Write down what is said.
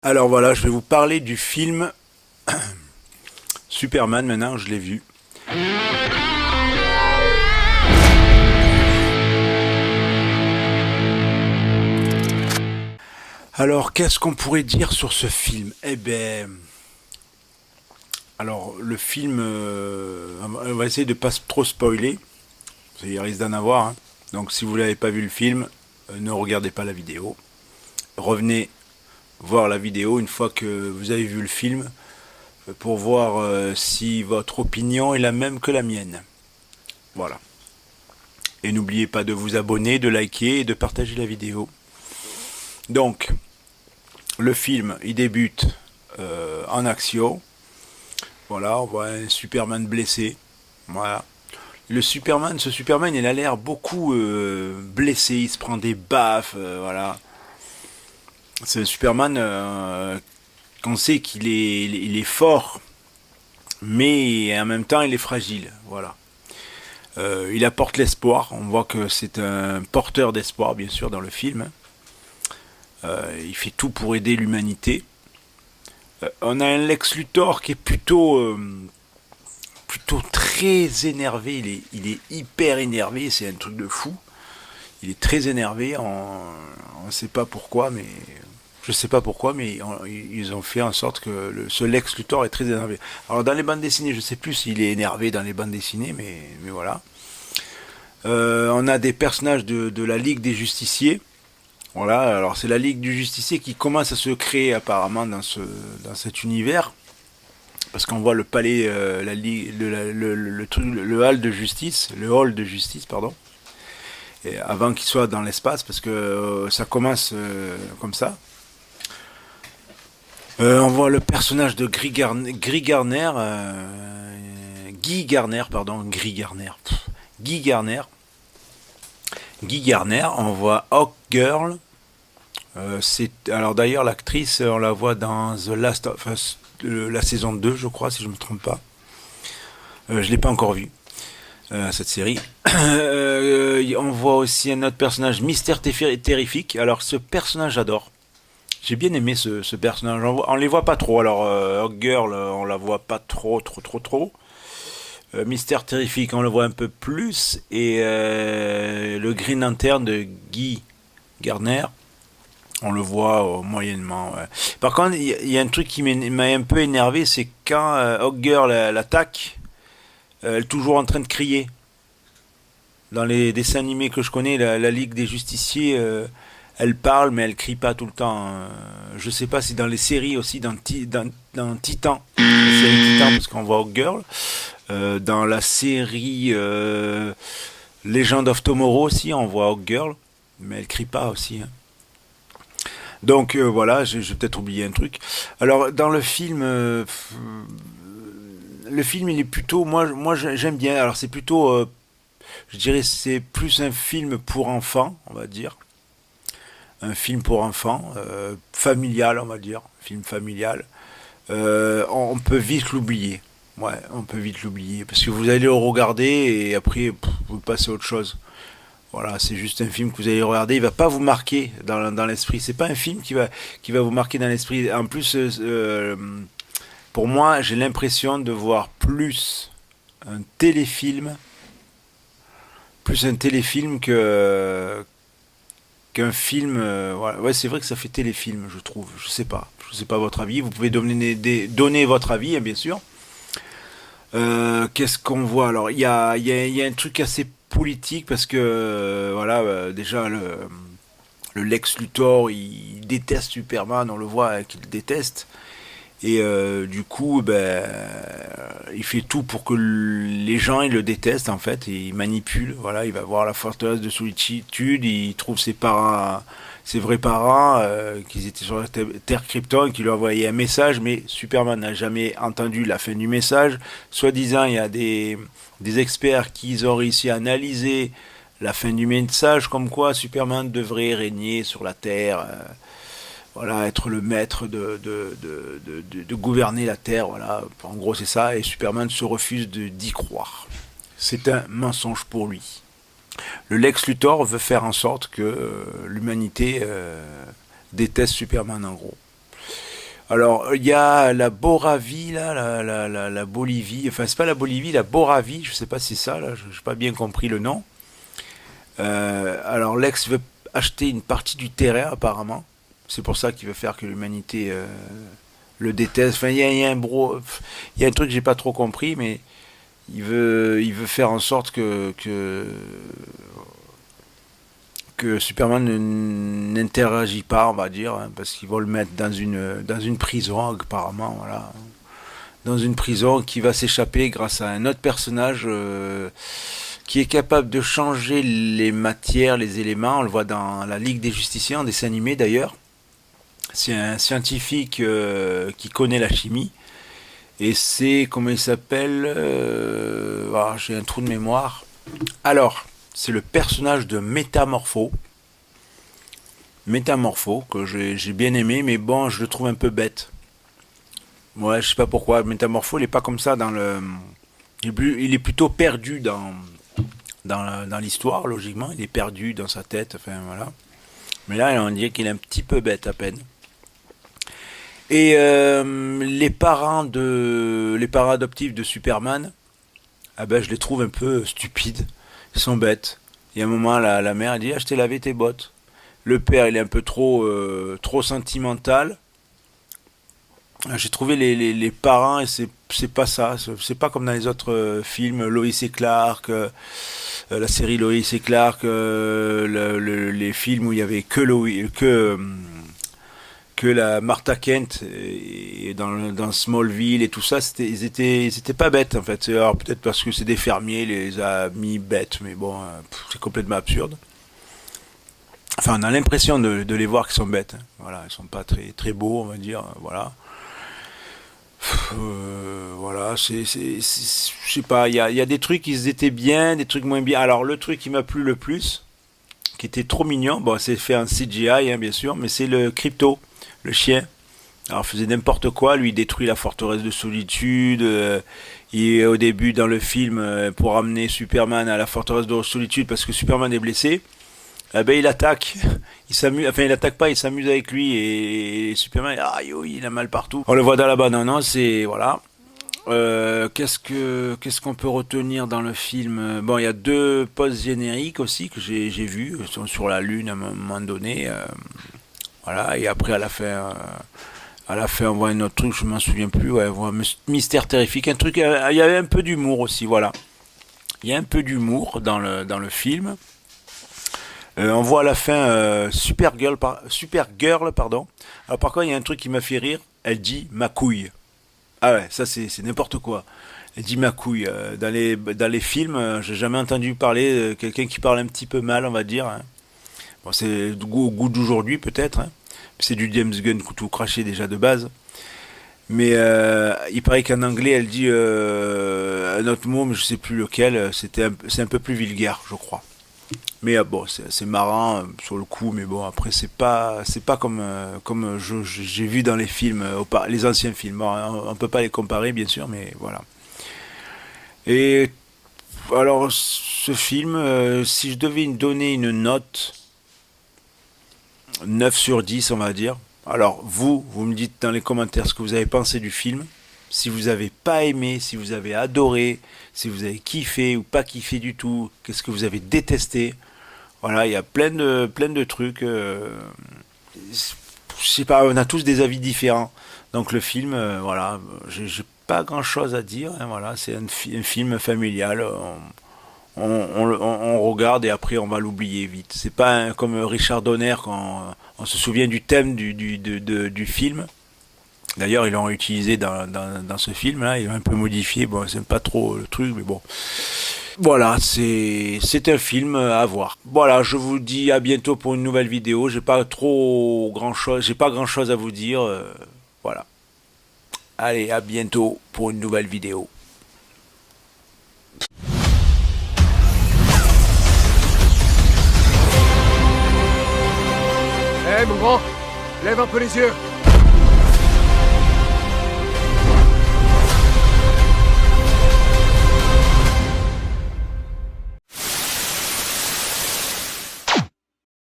Alors voilà, je vais vous parler du film Superman maintenant, je l'ai vu. Alors qu'est-ce qu'on pourrait dire sur ce film? Alors le film, on va essayer de pas trop spoiler, parce qu'il risque d'en avoir, hein. Donc si vous n'avez pas vu le film, ne regardez pas la vidéo. Revenez voir la vidéo une fois que vous avez vu le film, pour voir si votre opinion est la même que la mienne. Voilà. Et n'oubliez pas de vous abonner, de liker et de partager la vidéo. Donc, le film, il débute en action. Voilà, on voit un Superman blessé. Voilà. Ce Superman, il a l'air beaucoup blessé. Il se prend des baffes. Voilà. C'est un Superman qu'on sait qu'il est fort, mais en même temps, il est fragile. Voilà. Il apporte l'espoir. On voit que c'est un porteur d'espoir, bien sûr, dans le film. Il fait tout pour aider l'humanité. On a un Lex Luthor qui est plutôt très énervé. Il est hyper énervé. C'est un truc de fou. Il est très énervé. On ne sait pas pourquoi, mais je sais pas pourquoi, mais ils ont fait en sorte que ce Lex Luthor est très énervé. Alors dans les bandes dessinées, je sais plus s'il est énervé dans les bandes dessinées, mais voilà. On a des personnages de la Ligue des Justiciers. Voilà, alors c'est la Ligue du Justicier qui commence à se créer apparemment dans cet univers, parce qu'on voit le palais, la Ligue, le hall de justice, pardon, et avant qu'il soit dans l'espace, parce que ça commence comme ça. On voit le personnage de Guy Garner, pardon, Guy Garner. Guy Garner, on voit Hawk Girl. Alors d'ailleurs l'actrice, on la voit dans The Last of Us, la saison 2, je crois, si je ne me trompe pas. Je l'ai pas encore vue, cette série. On voit aussi un autre personnage, Mystère Terrifique. Alors ce personnage, j'adore. J'ai bien aimé ce personnage. On les voit pas trop. Alors Hawk Girl, on la voit pas trop. Mystère Terrifique, on le voit un peu plus. Et le Green Lantern de Guy Gardner, on le voit moyennement. Ouais. Par contre, il y a un truc qui m'a un peu énervé, c'est quand Hawk Girl l'attaque, elle est toujours en train de crier. Dans les dessins animés que je connais, la Ligue des Justiciers, elle parle, mais elle crie pas tout le temps. Je sais pas si dans les séries aussi, dans Titan, la série Titan, parce qu'on voit Hawk Girl. Dans la série Legend of Tomorrow aussi, on voit Hawk Girl, mais elle crie pas aussi, hein. Donc voilà, j'ai peut-être oublié un truc. Alors dans le film il est plutôt, moi j'aime bien. Alors c'est plutôt, je dirais c'est plus un film pour enfants, on va dire, un film pour enfants, familial, on va dire, film familial. On peut vite l'oublier. Ouais, on peut vite l'oublier parce que vous allez le regarder et après vous passez à autre chose. Voilà, c'est juste un film que vous allez regarder, il va pas vous marquer dans l'esprit. C'est pas un film qui va vous marquer dans l'esprit. En plus, pour moi, j'ai l'impression de voir un téléfilm, plus un téléfilm qu'un film. Voilà. Ouais, c'est vrai que ça fait téléfilm, je trouve. Je sais pas votre avis. Vous pouvez donner votre avis, hein, bien sûr. Qu'est-ce qu'on voit? Alors, il y a un truc assez politique parce que voilà, déjà le Lex Luthor, il déteste Superman, on le voit qu'il le déteste. Et du coup, il fait tout pour que les gens ils le détestent en fait. Et il manipule. Voilà, il va voir la forteresse de solitude. Il trouve ses vrais parents, qui étaient sur la Terre Krypton, qui lui envoyaient un message. Mais Superman n'a jamais entendu la fin du message. Soi-disant, il y a des experts qui ont réussi à analyser la fin du message, comme quoi Superman devrait régner sur la Terre. Voilà, être le maître de gouverner la Terre, voilà, en gros c'est ça, et Superman se refuse d'y croire. C'est un mensonge pour lui. Le Lex Luthor veut faire en sorte que l'humanité déteste Superman en gros. Alors, il y a la Boravie, là, la Bolivie, enfin, c'est pas la Bolivie, la Boravie, je sais pas si c'est ça, là, j'ai pas bien compris le nom. Alors, l'ex veut acheter une partie du terrain, apparemment. C'est pour ça qu'il veut faire que l'humanité le déteste. Enfin, il y a un il y a un truc que j'ai pas trop compris, mais il veut faire en sorte que Superman n'interagit pas, on va dire, hein, parce qu'ils vont le mettre dans une prison, apparemment, voilà. Dans une prison qui va s'échapper grâce à un autre personnage qui est capable de changer les matières, les éléments. On le voit dans la Ligue des Justiciers, en dessin animé d'ailleurs. C'est un scientifique qui connaît la chimie. Et c'est, comment il s'appelle j'ai un trou de mémoire. Alors, c'est le personnage de Métamorpho. Métamorpho, que j'ai bien aimé, mais bon, je le trouve un peu bête. Ouais, je sais pas pourquoi. Métamorpho, il est pas comme ça dans le. Il est plutôt perdu dans l'histoire, logiquement. Il est perdu dans sa tête, enfin voilà. Mais là, on dirait qu'il est un petit peu bête à peine. Et les parents adoptifs de Superman, ah ben, je les trouve un peu stupides. Ils sont bêtes. Il y a un moment, la mère elle dit: ah, je t'ai lavé tes bottes. Le père, il est un peu trop sentimental. J'ai trouvé les parents, et c'est pas ça. C'est pas comme dans les autres films, Lois et Clark, la série Lois et Clark, les films où il y avait que la Martha Kent et dans Smallville et tout ça, ils étaient pas bêtes en fait. Alors peut-être parce que c'est des fermiers, il les a mis bêtes, mais bon, c'est complètement absurde. Enfin, on a l'impression de les voir qu'ils sont bêtes, hein. Voilà, ils sont pas très beaux, on va dire. Voilà. Voilà, je sais pas, il y a des trucs qui étaient bien, des trucs moins bien. Alors le truc qui m'a plu le plus, qui était trop mignon, bon, c'est fait en CGI, hein, bien sûr, mais c'est le Crypto, le chien. Alors, il faisait n'importe quoi, lui, il détruit la forteresse de solitude. Il est au début dans le film pour amener Superman à la forteresse de solitude parce que Superman est blessé. Eh ben, il attaque. Il s'amuse, enfin, il attaque pas, il s'amuse avec lui et Superman, il a mal partout. On le voit dans la bande-annonce, c'est voilà. Qu'est-ce qu'on peut retenir dans le film? Bon, il y a deux post-génériques aussi que j'ai vus, ils sont sur la Lune à un moment donné. Voilà, et après à la fin, on voit un autre truc, je m'en souviens plus. Ouais, on voit Mystère terrifique, un truc. Il y avait un peu d'humour aussi, voilà. Il y a un peu d'humour dans le film. On voit à la fin Supergirl, pardon. Alors par contre, il y a un truc qui m'a fait rire. Elle dit ma couille. Ah ouais, ça c'est n'importe quoi. Elle dit ma couille. Dans les films, j'ai jamais entendu parler de quelqu'un qui parle un petit peu mal, on va dire, hein. Bon, c'est au goût d'aujourd'hui peut-être, hein. C'est du James Gunn tout craché déjà de base. Mais il paraît qu'en anglais, elle dit un autre mot, mais je sais plus lequel. C'est un peu plus vulgaire, je crois. Mais bon, c'est marrant sur le coup, mais bon, après c'est pas comme j'ai vu dans les films, les anciens films. Bon, on peut pas les comparer, bien sûr, mais voilà. Et alors, ce film, si je devais donner une note 9 sur 10, on va dire. Alors, vous me dites dans les commentaires ce que vous avez pensé du film. Si vous avez pas aimé, si vous avez adoré, si vous avez kiffé ou pas kiffé du tout, qu'est-ce que vous avez détesté. Voilà, il y a plein de trucs. Je sais pas, on a tous des avis différents. Donc le film, voilà, j'ai pas grand-chose à dire, hein, voilà, c'est un film familial. On regarde et après on va l'oublier vite. C'est pas comme Richard Donner quand on se souvient du thème du film. D'ailleurs, ils l'ont utilisé dans ce film-là. Ils l'ont un peu modifié. Bon, c'est pas trop le truc, mais bon. Voilà, c'est un film à voir. Voilà, je vous dis à bientôt pour une nouvelle vidéo. J'ai pas grand-chose à vous dire. Voilà. Allez, à bientôt pour une nouvelle vidéo. Mon grand, lève un peu les yeux.